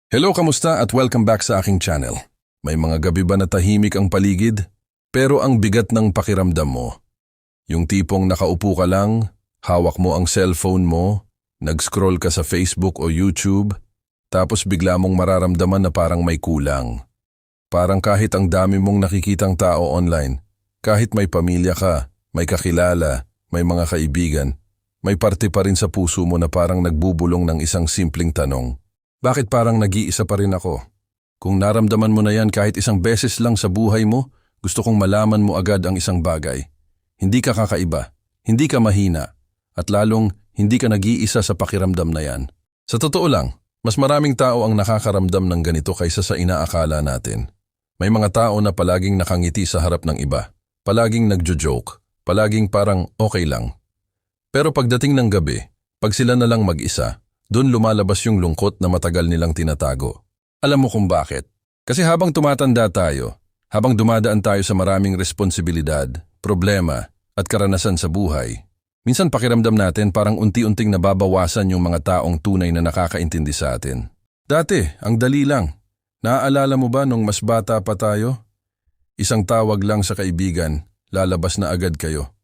Hello, kamusta at welcome back sa aking channel. May mga gabi ba na tahimik ang paligid? Pero ang bigat ng pakiramdam mo. Yung tipong nakaupo ka lang, hawak mo ang cellphone mo, nag-scroll ka sa Facebook o YouTube, tapos bigla mong mararamdaman na parang may kulang. Parang kahit ang dami mong nakikitang tao online, kahit may pamilya ka, may kakilala, may mga kaibigan, may parte pa rin sa puso mo na parang nagbubulong ng isang simpleng tanong. Bakit parang nag-iisa pa rin ako? Kung naramdaman mo na yan kahit isang beses lang sa buhay mo, gusto kong malaman mo agad ang isang bagay. Hindi ka kakaiba, hindi ka mahina, at lalong hindi ka nag-iisa sa pakiramdam na yan. Sa totoo lang, mas maraming tao ang nakakaramdam ng ganito kaysa sa inaakala natin. May mga tao na palaging nakangiti sa harap ng iba, palaging nagjo-joke, palaging parang okay lang. Pero pagdating ng gabi, pag sila na lang mag-isa, doon lumalabas yung lungkot na matagal nilang tinatago. Alam mo kung bakit? Kasi habang tumatanda tayo, habang dumadaan tayo sa maraming responsibilidad, problema, at karanasan sa buhay, minsan pakiramdam natin parang unti-unting nababawasan yung mga taong tunay na nakakaintindi sa atin. Dati, ang dali lang. Naaalala mo ba nung mas bata pa tayo? Isang tawag lang sa kaibigan, lalabas na agad kayo.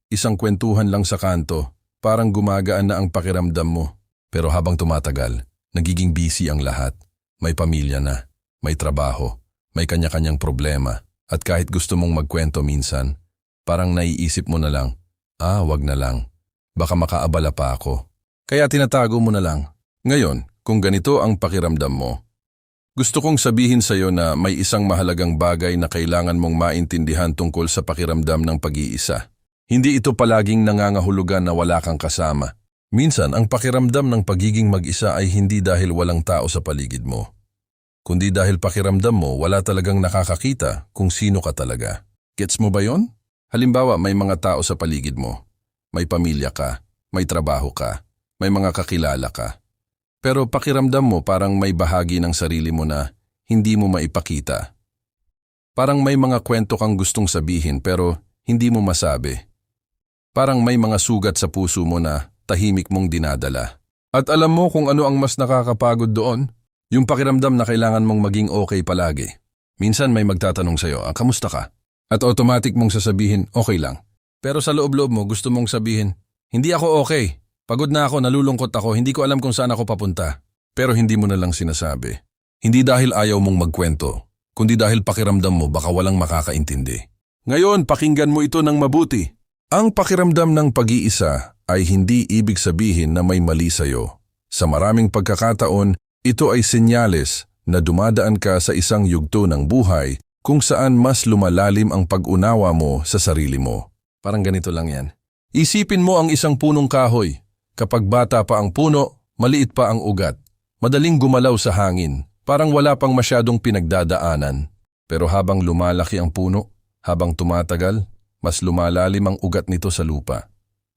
Isang kwentuhan lang sa kanto, parang gumagaan na ang pakiramdam mo. Pero habang tumatagal, nagiging busy ang lahat. May pamilya na, may trabaho, may kanya-kanyang problema, at kahit gusto mong magkwento minsan, parang naiisip mo na lang, wag na lang, baka makaabala pa ako. Kaya tinatago mo na lang. Ngayon, kung ganito ang pakiramdam mo, gusto kong sabihin sa iyo na may isang mahalagang bagay na kailangan mong maintindihan tungkol sa pakiramdam ng pag-iisa. Hindi ito palaging nangangahulugan na wala kang kasama. Minsan, ang pakiramdam ng pagiging mag-isa ay hindi dahil walang tao sa paligid mo, kundi dahil pakiramdam mo wala talagang nakakakita kung sino ka talaga. Gets mo ba yon? Halimbawa, may mga tao sa paligid mo. May pamilya ka, may trabaho ka, may mga kakilala ka. Pero pakiramdam mo parang may bahagi ng sarili mo na hindi mo maipakita. Parang may mga kwento kang gustong sabihin pero hindi mo masabi. Parang may mga sugat sa puso mo na tahimik mong dinadala. At alam mo kung ano ang mas nakakapagod doon? Yung pakiramdam na kailangan mong maging okay palagi. Minsan may magtatanong sa'yo, kamusta ka? At automatic mong sasabihin, okay lang. Pero sa loob-loob mo gusto mong sabihin, hindi ako okay. Pagod na ako, nalulungkot ako, hindi ko alam kung saan ako papunta. Pero hindi mo na lang sinasabi. Hindi dahil ayaw mong magkwento, kundi dahil pakiramdam mo baka walang makakaintindi. Ngayon, pakinggan mo ito ng mabuti. Ang pakiramdam ng pag-iisa ay hindi ibig sabihin na may mali sa'yo. Sa maraming pagkakataon, ito ay senyales na dumadaan ka sa isang yugto ng buhay kung saan mas lumalalim ang pag-unawa mo sa sarili mo. Parang ganito lang yan. Isipin mo ang isang punong kahoy. Kapag bata pa ang puno, maliit pa ang ugat. Madaling gumalaw sa hangin, parang wala pang masyadong pinagdadaanan. Pero habang lumalaki ang puno, habang tumatagal, mas lumalalim ang ugat nito sa lupa.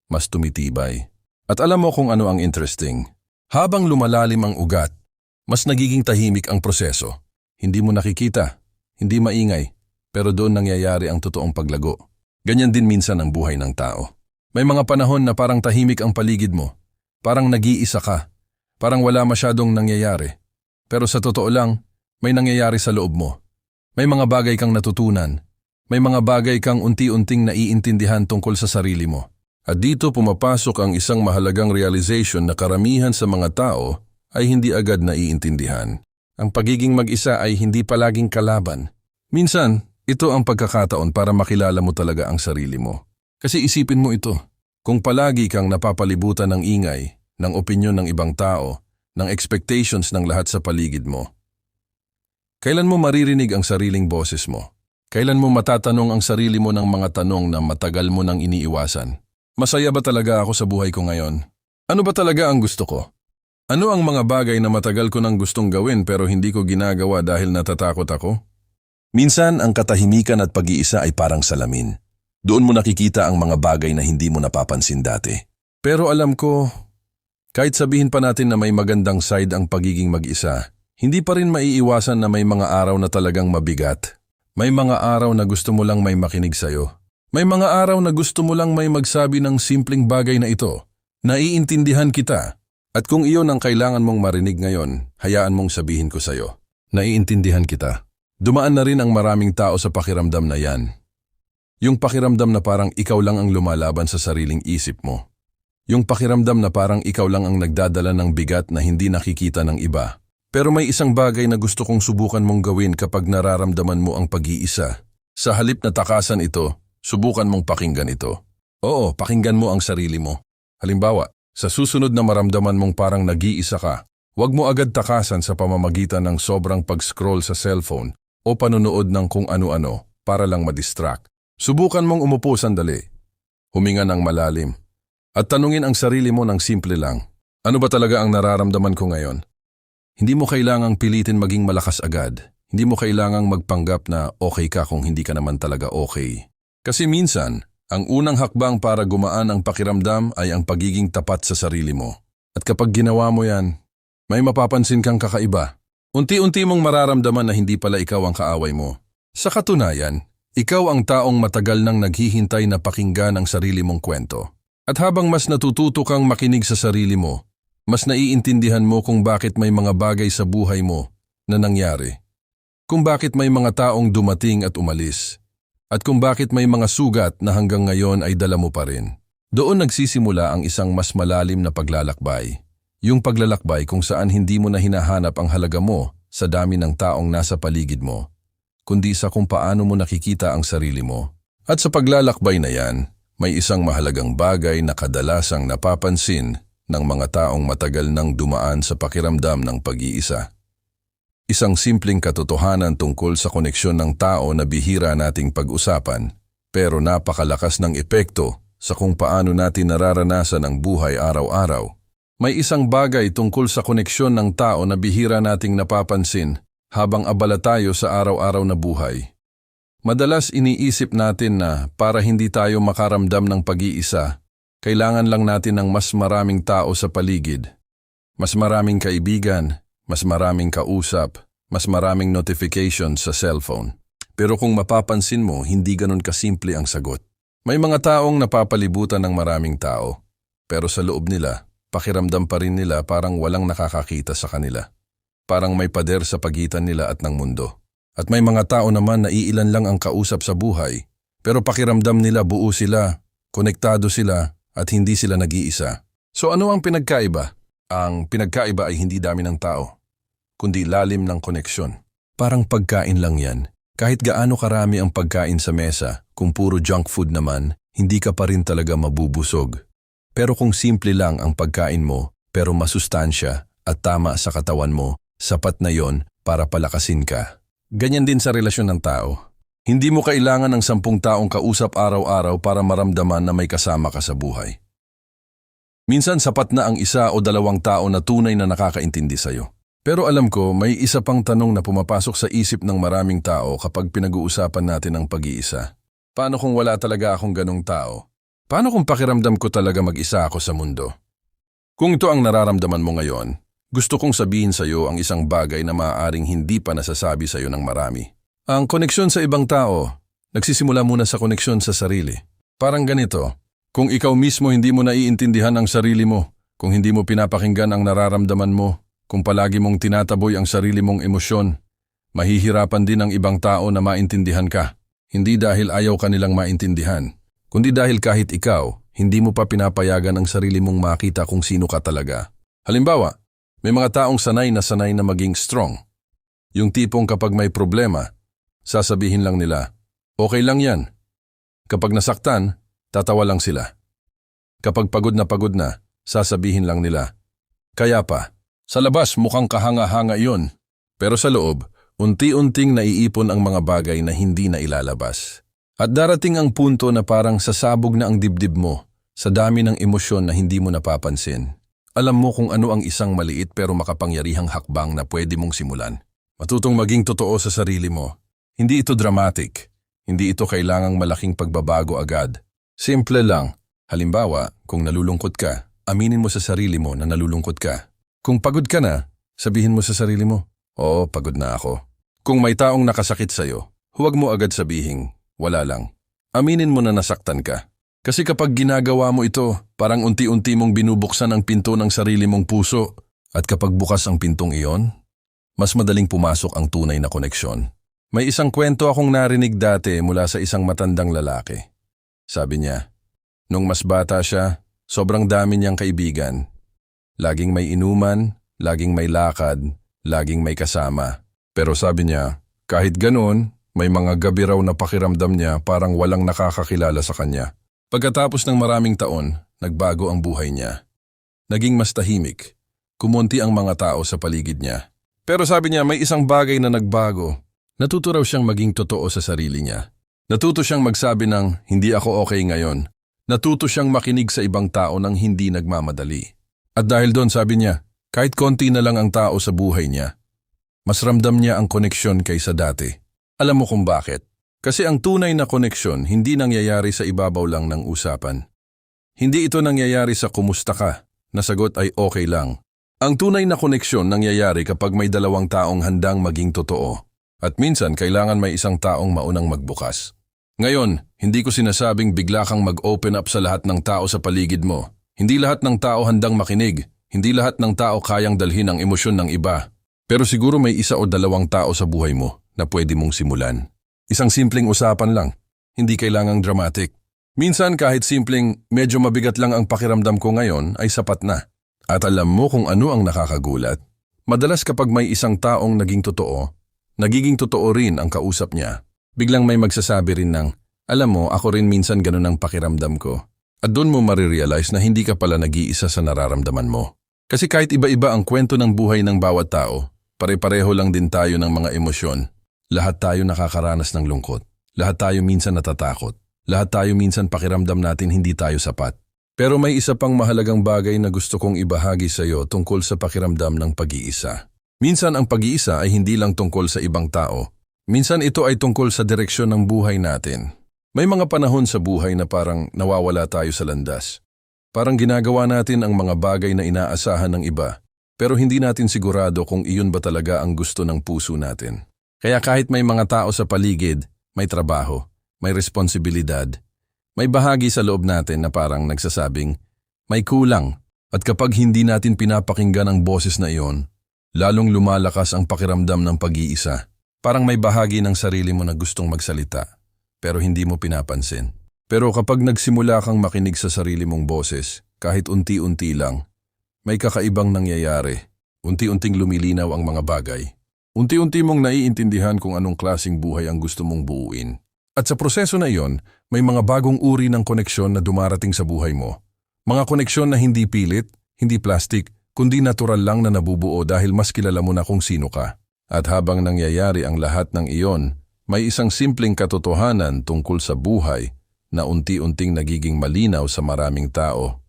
Mas tumitibay. At alam mo kung ano ang interesting? Habang lumalalim ang ugat, mas nagiging tahimik ang proseso. Hindi mo nakikita, hindi maingay, pero doon nangyayari ang totoong paglago. Ganyan din minsan ang buhay ng tao. May mga panahon na parang tahimik ang paligid mo, parang nag-iisa ka, parang wala masyadong nangyayari. Pero sa totoo lang, may nangyayari sa loob mo. May mga bagay kang natutunan, may mga bagay kang unti-unting naiintindihan tungkol sa sarili mo. At dito pumapasok ang isang mahalagang realization na karamihan sa mga tao ay hindi agad naiintindihan. Ang pagiging mag-isa ay hindi palaging kalaban. Minsan, ito ang pagkakataon para makilala mo talaga ang sarili mo. Kasi isipin mo ito, kung palagi kang napapalibutan ng ingay, ng opinyon ng ibang tao, ng expectations ng lahat sa paligid mo, kailan mo maririnig ang sariling boses mo? Kailan mo matatanong ang sarili mo ng mga tanong na matagal mo nang iniiwasan? Masaya ba talaga ako sa buhay ko ngayon? Ano ba talaga ang gusto ko? Ano ang mga bagay na matagal ko nang gustong gawin pero hindi ko ginagawa dahil natatakot ako? Minsan, ang katahimikan at pag-iisa ay parang salamin. Doon mo nakikita ang mga bagay na hindi mo napapansin dati. Pero alam ko, kahit sabihin pa natin na may magandang side ang pagiging mag-isa, hindi pa rin maiiwasan na may mga araw na talagang mabigat. May mga araw na gusto mo lang may makinig sa'yo. May mga araw na gusto mo lang may magsabi ng simpleng bagay na ito. Naiintindihan kita. At kung iyon ang kailangan mong marinig ngayon, hayaan mong sabihin ko sa'yo. Naiintindihan kita. Dumaan na rin ang maraming tao sa pakiramdam na yan. Yung pakiramdam na parang ikaw lang ang lumalaban sa sariling isip mo. Yung pakiramdam na parang ikaw lang ang nagdadala ng bigat na hindi nakikita ng iba. Pero may isang bagay na gusto kong subukan mong gawin kapag nararamdaman mo ang pag-iisa. Sa halip na takasan ito, subukan mong pakinggan ito. Oo, pakinggan mo ang sarili mo. Halimbawa, sa susunod na maramdaman mong parang nag-iisa ka, huwag mo agad takasan sa pamamagitan ng sobrang pag-scroll sa cellphone o panonood ng kung ano-ano para lang madistract. Subukan mong umupo sandali, huminga ng malalim, at tanungin ang sarili mo ng simple lang. Ano ba talaga ang nararamdaman ko ngayon? Hindi mo kailangang pilitin maging malakas agad. Hindi mo kailangang magpanggap na okay ka kung hindi ka naman talaga okay. Kasi minsan, ang unang hakbang para gumaan ang pakiramdam ay ang pagiging tapat sa sarili mo. At kapag ginawa mo yan, may mapapansin kang kakaiba. Unti-unti mong mararamdaman na hindi pala ikaw ang kaaway mo. Sa katunayan, ikaw ang taong matagal nang naghihintay na pakinggan ang sarili mong kwento. At habang mas natututo kang makinig sa sarili mo, mas naiintindihan mo kung bakit may mga bagay sa buhay mo na nangyari. Kung bakit may mga taong dumating at umalis. At kung bakit may mga sugat na hanggang ngayon ay dala mo pa rin. Doon nagsisimula ang isang mas malalim na paglalakbay. Yung paglalakbay kung saan hindi mo na hinahanap ang halaga mo sa dami ng taong nasa paligid mo, kundi sa kung paano mo nakikita ang sarili mo. At sa paglalakbay na yan, may isang mahalagang bagay na kadalasang napapansin ng mga taong matagal nang dumaan sa pakiramdam ng pag-iisa. Isang simpleng katotohanan tungkol sa koneksyon ng tao na bihira nating pag-usapan, pero napakalakas ng epekto sa kung paano natin nararanasan ang buhay araw-araw. May isang bagay tungkol sa koneksyon ng tao na bihira nating napapansin habang abala tayo sa araw-araw na buhay. Madalas iniisip natin na para hindi tayo makaramdam ng pag-iisa, kailangan lang natin ng mas maraming tao sa paligid, mas maraming kaibigan, mas maraming kausap, mas maraming notifications sa cellphone. Pero kung mapapansin mo, hindi ganun kasimple ang sagot. May mga taong napapalibutan ng maraming tao, pero sa loob nila, pakiramdam pa rin nila parang walang nakakakita sa kanila. Parang may pader sa pagitan nila at ng mundo. At may mga tao naman na iilan lang ang kausap sa buhay, pero pakiramdam nila buo sila, konektado sila, at hindi sila nag-iisa. So ano ang pinagkaiba? Ang pinagkaiba ay hindi dami ng tao, kundi lalim ng koneksyon. Parang pagkain lang yan. Kahit gaano karami ang pagkain sa mesa, kung puro junk food naman, hindi ka pa rin talaga mabubusog. Pero kung simple lang ang pagkain mo, pero masustansya at tama sa katawan mo, sapat na yon para palakasin ka. Ganyan din sa relasyon ng tao. Hindi mo kailangan ng 10 taong kausap araw-araw para maramdaman na may kasama ka sa buhay. Minsan sapat na ang 1 o 2 tao na tunay na nakakaintindi sa'yo. Pero alam ko, may isa pang tanong na pumapasok sa isip ng maraming tao kapag pinag-uusapan natin ang pag-iisa. Paano kung wala talaga akong ganong tao? Paano kung pakiramdam ko talaga mag-isa ako sa mundo? Kung ito ang nararamdaman mo ngayon, gusto kong sabihin sa iyo ang isang bagay na maaaring hindi pa nasasabi sa iyo ng marami. Ang koneksyon sa ibang tao, nagsisimula muna sa koneksyon sa sarili. Parang ganito. Kung ikaw mismo hindi mo naiintindihan ang sarili mo, kung hindi mo pinapakinggan ang nararamdaman mo, kung palagi mong tinataboy ang sarili mong emosyon, mahihirapan din ang ibang tao na maintindihan ka. Hindi dahil ayaw ka nilang maintindihan, kundi dahil kahit ikaw, hindi mo pa pinapayagan ang sarili mong makita kung sino ka talaga. Halimbawa, may mga taong sanay na maging strong. Yung tipong kapag may problema, sasabihin lang nila, okay lang yan. Kapag nasaktan, tatawa lang sila. Kapag pagod na, sasabihin lang nila, kaya pa. Sa labas mukhang kahanga-hanga yun, pero sa loob, unti-unting naiipon ang mga bagay na hindi na ilalabas. At darating ang punto na parang sasabog na ang dibdib mo sa dami ng emosyon na hindi mo napapansin. Alam mo kung ano ang isang maliit pero makapangyarihang hakbang na pwede mong simulan. Matutong maging totoo sa sarili mo. Hindi ito dramatic. Hindi ito kailangang malaking pagbabago agad. Simple lang. Halimbawa, kung nalulungkot ka, aminin mo sa sarili mo na nalulungkot ka. Kung pagod ka na, sabihin mo sa sarili mo, oo, pagod na ako. Kung may taong nakasakit sa'yo, huwag mo agad sabihin, wala lang. Aminin mo na nasaktan ka. Kasi kapag ginagawa mo ito, parang unti-unti mong binubuksan ang pinto ng sarili mong puso. At kapag bukas ang pintong iyon, mas madaling pumasok ang tunay na koneksyon. May isang kwento akong narinig dati mula sa isang matandang lalaki. Sabi niya, nung mas bata siya, sobrang dami niyang kaibigan. Laging may inuman, laging may lakad, laging may kasama. Pero sabi niya, kahit ganoon, may mga gabi raw na pakiramdam niya parang walang nakakakilala sa kanya. Pagkatapos ng maraming taon, nagbago ang buhay niya. Naging mas tahimik, kumunti ang mga tao sa paligid niya. Pero sabi niya may isang bagay na nagbago. Natuto raw siyang maging totoo sa sarili niya. Natuto siyang magsabi ng hindi ako okay ngayon. Natuto siyang makinig sa ibang tao nang hindi nagmamadali. At dahil doon sabi niya, kahit konti na lang ang tao sa buhay niya, mas ramdam niya ang koneksyon kaysa dati. Alam mo kung bakit? Kasi ang tunay na koneksyon hindi nangyayari sa ibabaw lang ng usapan. Hindi ito nangyayari sa kumusta ka, na sagot ay okay lang. Ang tunay na koneksyon nangyayari kapag may dalawang taong handang maging totoo. At minsan kailangan may isang taong maunang magbukas. Ngayon, hindi ko sinasabing bigla kang mag-open up sa lahat ng tao sa paligid mo. Hindi lahat ng tao handang makinig. Hindi lahat ng tao kayang dalhin ang emosyon ng iba. Pero siguro may isa o dalawang tao sa buhay mo na pwede mong simulan. Isang simpleng usapan lang, hindi kailangang dramatic. Minsan kahit simpleng medyo mabigat lang ang pakiramdam ko ngayon ay sapat na. At alam mo kung ano ang nakakagulat? Madalas kapag may isang taong naging totoo, nagiging totoo rin ang kausap niya. Biglang may magsasabi rin ng, alam mo ako rin minsan ganun ang pakiramdam ko. At doon mo marirealize na hindi ka pala nag-iisa sa nararamdaman mo. Kasi kahit iba-iba ang kwento ng buhay ng bawat tao, pare-pareho lang din tayo ng mga emosyon. Lahat tayo nakakaranas ng lungkot. Lahat tayo minsan natatakot. Lahat tayo minsan pakiramdam natin hindi tayo sapat. Pero may isa pang mahalagang bagay na gusto kong ibahagi sa iyo tungkol sa pakiramdam ng pag-iisa. Minsan ang pag-iisa ay hindi lang tungkol sa ibang tao. Minsan ito ay tungkol sa direksyon ng buhay natin. May mga panahon sa buhay na parang nawawala tayo sa landas. Parang ginagawa natin ang mga bagay na inaasahan ng iba, pero hindi natin sigurado kung iyon ba talaga ang gusto ng puso natin. Kaya kahit may mga tao sa paligid, may trabaho, may responsibilidad, may bahagi sa loob natin na parang nagsasabing, may kulang. At kapag hindi natin pinapakinggan ang boses na iyon, lalong lumalakas ang pakiramdam ng pag-iisa. Parang may bahagi ng sarili mo na gustong magsalita, pero hindi mo pinapansin. Pero kapag nagsimula kang makinig sa sarili mong boses, kahit unti-unti lang, may kakaibang nangyayari. Unti-unting lumilinaw ang mga bagay. Unti-unti mong naiintindihan kung anong klaseng buhay ang gusto mong buuin. At sa proseso na iyon, may mga bagong uri ng koneksyon na dumarating sa buhay mo. Mga koneksyon na hindi pilit, hindi plastic, kundi natural lang na nabubuo dahil mas kilala mo na kung sino ka. At habang nangyayari ang lahat ng iyon, may isang simpleng katotohanan tungkol sa buhay na unti-unting nagiging malinaw sa maraming tao.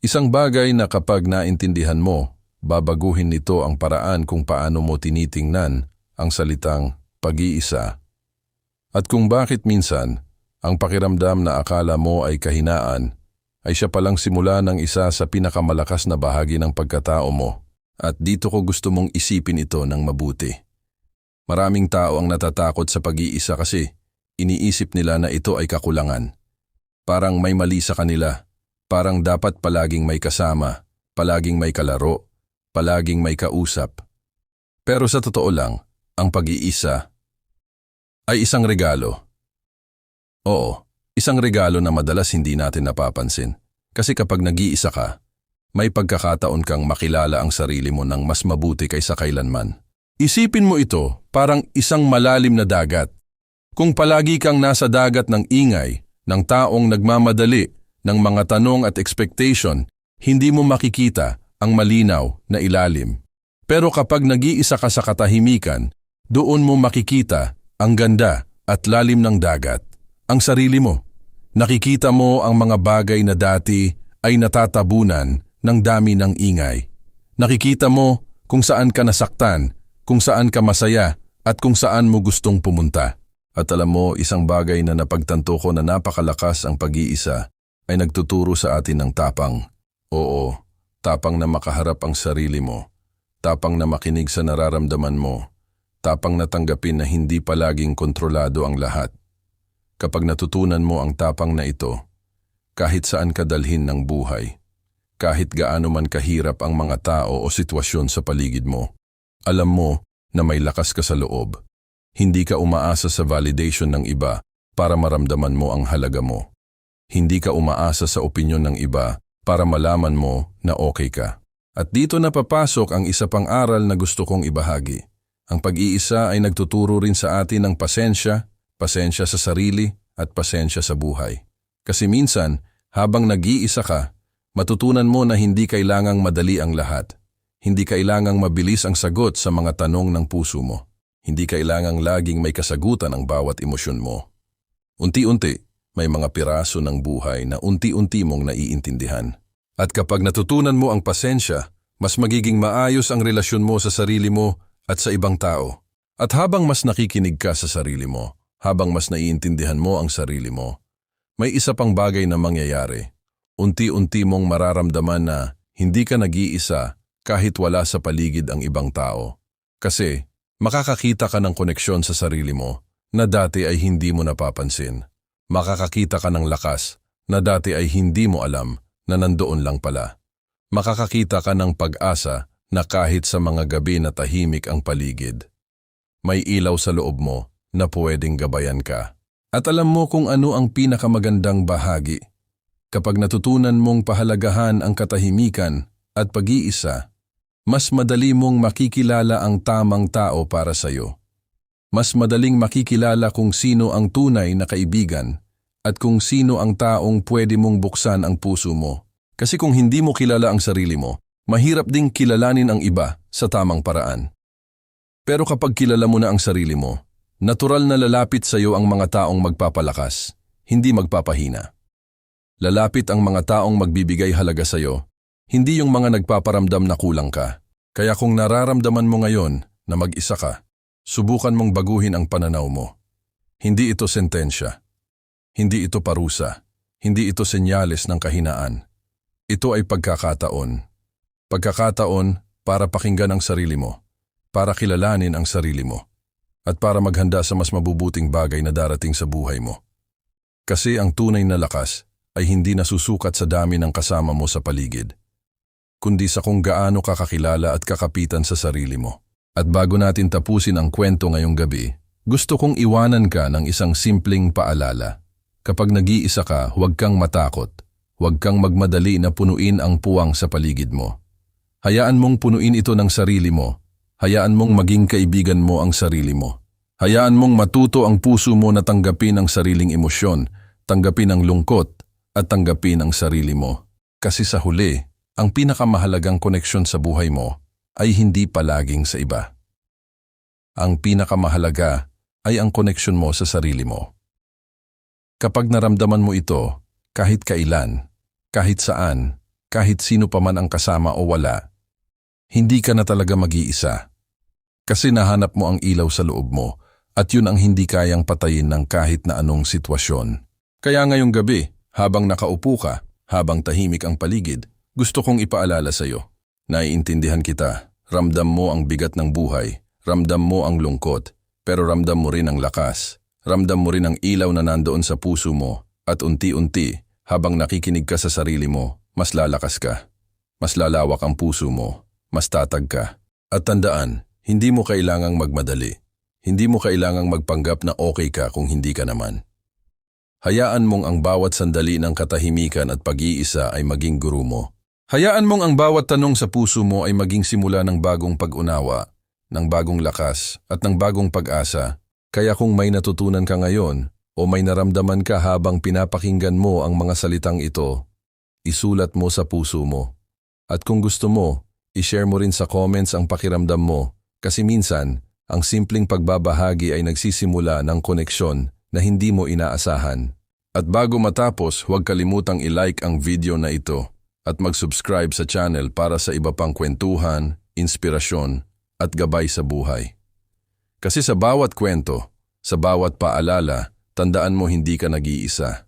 Isang bagay na kapag naintindihan mo, babaguhin nito ang paraan kung paano mo tinitingnan ang salitang pag-iisa. At kung bakit minsan, ang pakiramdam na akala mo ay kahinaan, ay siya palang simula ng isa sa pinakamalakas na bahagi ng pagkatao mo. At dito ko gusto mong isipin ito ng mabuti. Maraming tao ang natatakot sa pag-iisa kasi iniisip nila na ito ay kakulangan. Parang may mali sa kanila, parang dapat palaging may kasama, palaging may kalaro, palaging may kausap. Pero sa totoo lang, ang pag-iisa ay isang regalo. Oo, isang regalo na madalas hindi natin napapansin. Kasi kapag nag-iisa ka, may pagkakataon kang makilala ang sarili mo ng mas mabuti kaysa kailanman. Isipin mo ito parang isang malalim na dagat. Kung palagi kang nasa dagat ng ingay, ng taong nagmamadali, ng mga tanong at expectation, hindi mo makikita ang malinaw na ilalim. Pero kapag nag-iisa ka sa katahimikan, doon mo makikita ang ganda at lalim ng dagat, ang sarili mo. Nakikita mo ang mga bagay na dati ay natatabunan ng dami ng ingay. Nakikita mo kung saan ka nasaktan, kung saan ka masaya, at kung saan mo gustong pumunta. At alam mo, isang bagay na napagtanto ko na napakalakas ang pag-iisa ay nagtuturo sa atin ng tapang. Oo, tapang na makaharap ang sarili mo, tapang na makinig sa nararamdaman mo, tapang na tanggapin na hindi palaging kontrolado ang lahat. Kapag natutunan mo ang tapang na ito, kahit saan ka dalhin ng buhay. Kahit gaano man kahirap ang mga tao o sitwasyon sa paligid mo. Alam mo na may lakas ka sa loob. Hindi ka umaasa sa validation ng iba para maramdaman mo ang halaga mo. Hindi ka umaasa sa opinyon ng iba para malaman mo na okay ka. At dito na papasok ang isa pang aral na gusto kong ibahagi. Ang pag-iisa ay nagtuturo rin sa atin ng pasensya, pasensya sa sarili at pasensya sa buhay. Kasi minsan, habang nag-iisa ka, matutunan mo na hindi kailangang madali ang lahat. Hindi kailangang mabilis ang sagot sa mga tanong ng puso mo. Hindi kailangang laging may kasagutan ang bawat emosyon mo. Unti-unti, may mga piraso ng buhay na unti-unti mong naiintindihan. At kapag natutunan mo ang pasensya, mas magiging maayos ang relasyon mo sa sarili mo at sa ibang tao. At habang mas nakikinig ka sa sarili mo, habang mas naiintindihan mo ang sarili mo, may isa pang bagay na mangyayari. Unti-unti mong mararamdaman na hindi ka nag-iisa kahit wala sa paligid ang ibang tao. Kasi makakakita ka ng koneksyon sa sarili mo na dati ay hindi mo napapansin. Makakakita ka ng lakas na dati ay hindi mo alam na nandoon lang pala. Makakakita ka ng pag-asa na kahit sa mga gabi na tahimik ang paligid. May ilaw sa loob mo na pwedeng gabayan ka. At alam mo kung ano ang pinakamagandang bahagi. Kapag natutunan mong pahalagahan ang katahimikan at pag-iisa, mas madali mong makikilala ang tamang tao para sa'yo. Mas madaling makikilala kung sino ang tunay na kaibigan at kung sino ang taong pwede mong buksan ang puso mo. Kasi kung hindi mo kilala ang sarili mo, mahirap ding kilalanin ang iba sa tamang paraan. Pero kapag kilala mo na ang sarili mo, natural na lalapit sa iyo ang mga taong magpapalakas, hindi magpapahina. Lalapit ang mga taong magbibigay halaga sa iyo, hindi yung mga nagpaparamdam na kulang ka. Kaya kung nararamdaman mo ngayon na mag-isa ka, subukan mong baguhin ang pananaw mo. Hindi ito sentensya. Hindi ito parusa. Hindi ito senyales ng kahinaan. Ito ay pagkakataon. Pagkakataon para pakinggan ang sarili mo, para kilalanin ang sarili mo, at para maghanda sa mas mabubuting bagay na darating sa buhay mo. Kasi ang tunay na lakas ay hindi nasusukat sa dami ng kasama mo sa paligid, kundi sa kung gaano ka kakilala at kakapitan sa sarili mo. At bago natin tapusin ang kwento ngayong gabi, gusto kong iwanan ka ng isang simpleng paalala. Kapag nag-iisa ka, huwag kang matakot. Huwag kang magmadali na punuin ang puwang sa paligid mo. Hayaan mong punuin ito ng sarili mo. Hayaan mong maging kaibigan mo ang sarili mo. Hayaan mong matuto ang puso mo na tanggapin ang sariling emosyon, tanggapin ang lungkot, at tanggapin ang sarili mo. Kasi sa huli, ang pinakamahalagang koneksyon sa buhay mo ay hindi palaging sa iba. Ang pinakamahalaga ay ang koneksyon mo sa sarili mo. Kapag naramdaman mo ito, kahit kailan, kahit saan, kahit sino pa man ang kasama o wala, hindi ka na talaga mag-iisa. Kasi nahanap mo ang ilaw sa loob mo at yun ang hindi kayang patayin ng kahit na anong sitwasyon. Kaya ngayong gabi, habang nakaupo ka, habang tahimik ang paligid, gusto kong ipaalala sa iyo. Naiintindihan kita, ramdam mo ang bigat ng buhay, ramdam mo ang lungkot, pero ramdam mo rin ang lakas. Ramdam mo rin ang ilaw na nandoon sa puso mo at unti-unti, habang nakikinig ka sa sarili mo, mas lalakas ka. Mas lalawak ang puso mo, mas tatag ka. At tandaan, hindi mo kailangang magmadali. Hindi mo kailangang magpanggap na okay ka kung hindi ka naman. Hayaan mong ang bawat sandali ng katahimikan at pag-iisa ay maging guru mo. Hayaan mong ang bawat tanong sa puso mo ay maging simula ng bagong pag-unawa, ng bagong lakas at ng bagong pag-asa. Kaya kung may natutunan ka ngayon o may naramdaman ka habang pinapakinggan mo ang mga salitang ito, isulat mo sa puso mo. At kung gusto mo, i-share mo rin sa comments ang pakiramdam mo kasi minsan, ang simpleng pagbabahagi ay nagsisimula ng koneksyon na hindi mo inaasahan. At bago matapos, huwag kalimutang i-like ang video na ito at mag-subscribe sa channel para sa iba pang kwentuhan, inspirasyon at gabay sa buhay. Kasi sa bawat kwento, sa bawat paalala, tandaan mo hindi ka nag-iisa.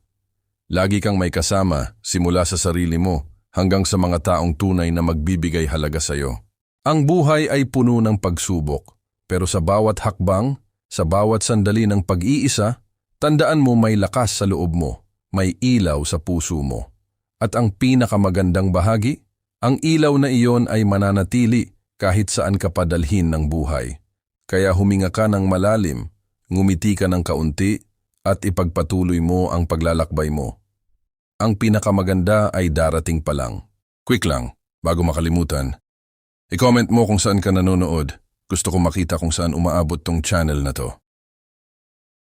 Lagi kang may kasama, simula sa sarili mo hanggang sa mga taong tunay na magbibigay halaga sa iyo. Ang buhay ay puno ng pagsubok, pero sa bawat hakbang, sa bawat sandali ng pag-iisa, tandaan mo may lakas sa loob mo, may ilaw sa puso mo. At ang pinakamagandang bahagi, ang ilaw na iyon ay mananatili kahit saan ka padalhin ng buhay. Kaya huminga ka ng malalim, ngumiti ka ng kaunti, at ipagpatuloy mo ang paglalakbay mo. Ang pinakamaganda ay darating pa lang. Quick lang, bago makalimutan. I-comment mo kung saan ka nanonood. Gusto ko makita kung saan umaabot tong channel na to.